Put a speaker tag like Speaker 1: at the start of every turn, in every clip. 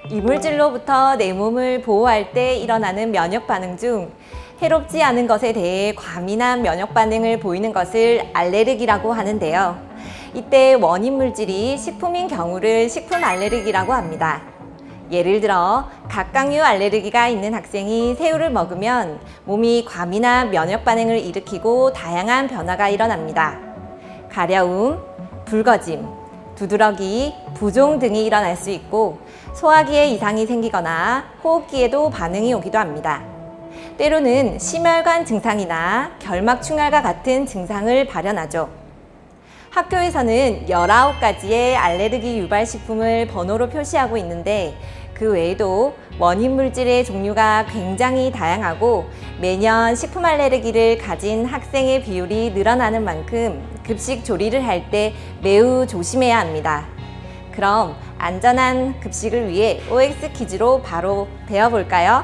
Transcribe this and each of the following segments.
Speaker 1: 이물질로부터 내 몸을 보호할 때 일어나는 면역 반응 중 해롭지 않은 것에 대해 과민한 면역 반응을 보이는 것을 알레르기라고 하는데요. 이때 원인 물질이 식품인 경우를 식품 알레르기라고 합니다. 예를 들어 각각류 알레르기가 있는 학생이 새우를 먹으면 몸이 과민한 면역 반응을 일으키고 다양한 변화가 일어납니다. 가려움, 붉어짐, 두드러기, 부종 등이 일어날 수 있고 소화기에 이상이 생기거나 호흡기에도 반응이 오기도 합니다. 때로는 심혈관 증상이나 결막충혈과 같은 증상을 발현하죠. 학교에서는 19가지의 알레르기 유발 식품을 번호로 표시하고 있는데 그 외에도 원인 물질의 종류가 굉장히 다양하고 매년 식품 알레르기를 가진 학생의 비율이 늘어나는 만큼 급식 조리를 할 때 매우 조심해야 합니다. 그럼 안전한 급식을 위해 OX 퀴즈로 바로 배워볼까요?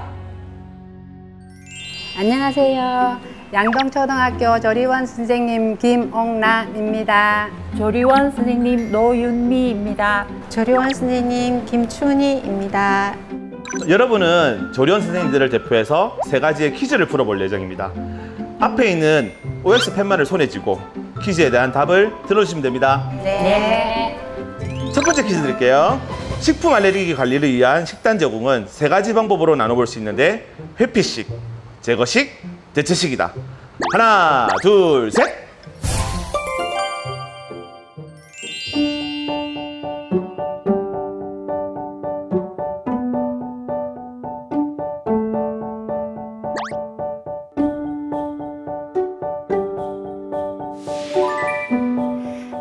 Speaker 2: 안녕하세요. 양동초등학교 조리원 선생님 김옥란입니다.
Speaker 3: 조리원 선생님 노윤미입니다.
Speaker 2: 조리원 선생님 김춘희입니다.
Speaker 4: 여러분은 조리원 선생님들을 대표해서 3가지의 퀴즈를 풀어볼 예정입니다. 앞에 있는 OX 팻말을 손에 쥐고 퀴즈에 대한 답을 들어주시면 됩니다.
Speaker 3: 네.
Speaker 4: 첫 번째 퀴즈 드릴게요. 식품 알레르기 관리를 위한 식단 제공은 3가지 방법으로 나눠볼 수 있는데 회피식, 제거식, 대체식이다. 하나, 둘, 셋!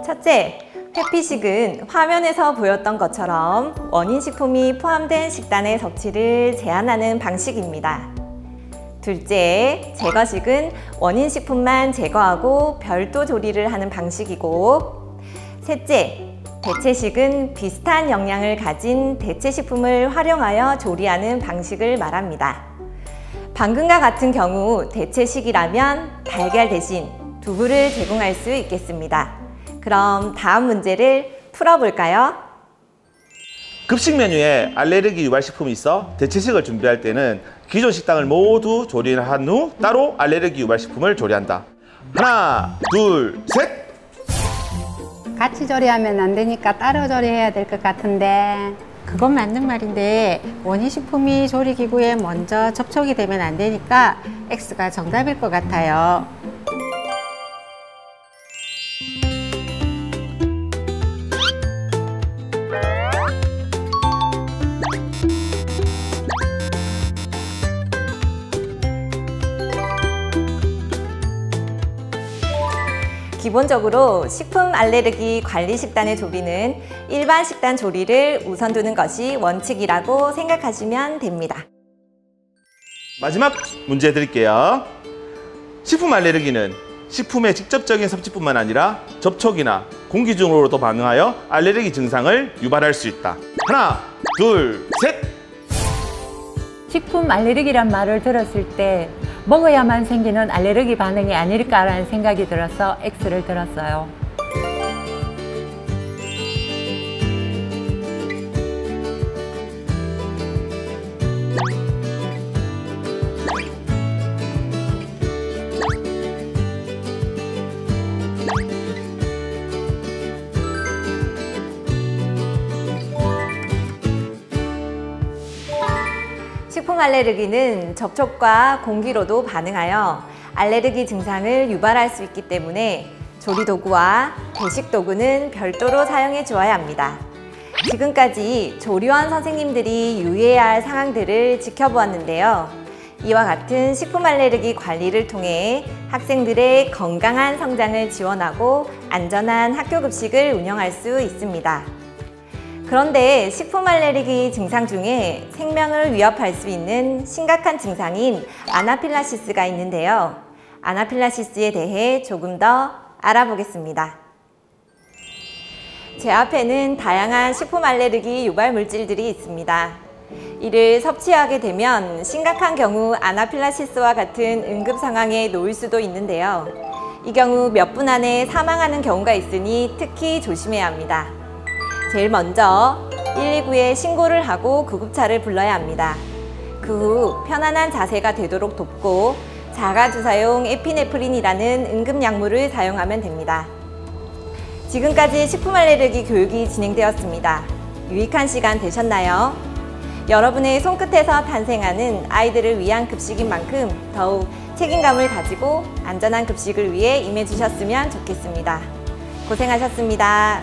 Speaker 1: 첫째, 회피식은 화면에서 보였던 것처럼 원인 식품이 포함된 식단의 섭취를 제한하는 방식입니다. 둘째, 제거식은 원인 식품만 제거하고 별도 조리를 하는 방식이고, 셋째, 대체식은 비슷한 영양을 가진 대체 식품을 활용하여 조리하는 방식을 말합니다. 방금과 같은 경우 대체식이라면 달걀 대신 두부를 제공할 수 있겠습니다. 그럼 다음 문제를 풀어볼까요?
Speaker 4: 급식 메뉴에 알레르기 유발 식품이 있어 대체식을 준비할 때는 기존 식당을 모두 조리를 한 후 따로 알레르기 유발 식품을 조리한다. 하나, 둘, 셋!
Speaker 2: 같이 조리하면 안 되니까 따로 조리해야 될 것 같은데.
Speaker 5: 그건 맞는 말인데 원인식품이 조리기구에 먼저 접촉이 되면 안 되니까 X가 정답일 것 같아요.
Speaker 1: 기본적으로 식품 알레르기 관리 식단의 조리는 일반 식단 조리를 우선 두는 것이 원칙이라고 생각하시면 됩니다.
Speaker 4: 마지막 문제 드릴게요. 식품 알레르기는 식품의 직접적인 섭취뿐만 아니라 접촉이나 공기 중으로도 반응하여 알레르기 증상을 유발할 수 있다. 하나, 둘, 셋!
Speaker 3: 식품 알레르기란 말을 들었을 때 먹어야만 생기는 알레르기 반응이 아닐까라는 생각이 들어서 X를 들었어요.
Speaker 1: 식품 알레르기는 접촉과 공기로도 반응하여 알레르기 증상을 유발할 수 있기 때문에 조리도구와 배식도구는 별도로 사용해 주어야 합니다. 지금까지 조리원 선생님들이 유의해야 할 상황들을 지켜보았는데요. 이와 같은 식품 알레르기 관리를 통해 학생들의 건강한 성장을 지원하고 안전한 학교 급식을 운영할 수 있습니다. 그런데 식품 알레르기 증상 중에 생명을 위협할 수 있는 심각한 증상인 아나필락시스가 있는데요. 아나필락시스에 대해 조금 더 알아보겠습니다. 제 앞에는 다양한 식품 알레르기 유발 물질들이 있습니다. 이를 섭취하게 되면 심각한 경우 아나필락시스와 같은 응급 상황에 놓일 수도 있는데요. 이 경우 몇 분 안에 사망하는 경우가 있으니 특히 조심해야 합니다. 제일 먼저 119에 신고를 하고 구급차를 불러야 합니다. 그 후 편안한 자세가 되도록 돕고 자가주사용 에피네프린이라는 응급약물을 사용하면 됩니다. 지금까지 식품 알레르기 교육이 진행되었습니다. 유익한 시간 되셨나요? 여러분의 손끝에서 탄생하는 아이들을 위한 급식인 만큼 더욱 책임감을 가지고 안전한 급식을 위해 임해주셨으면 좋겠습니다. 고생하셨습니다.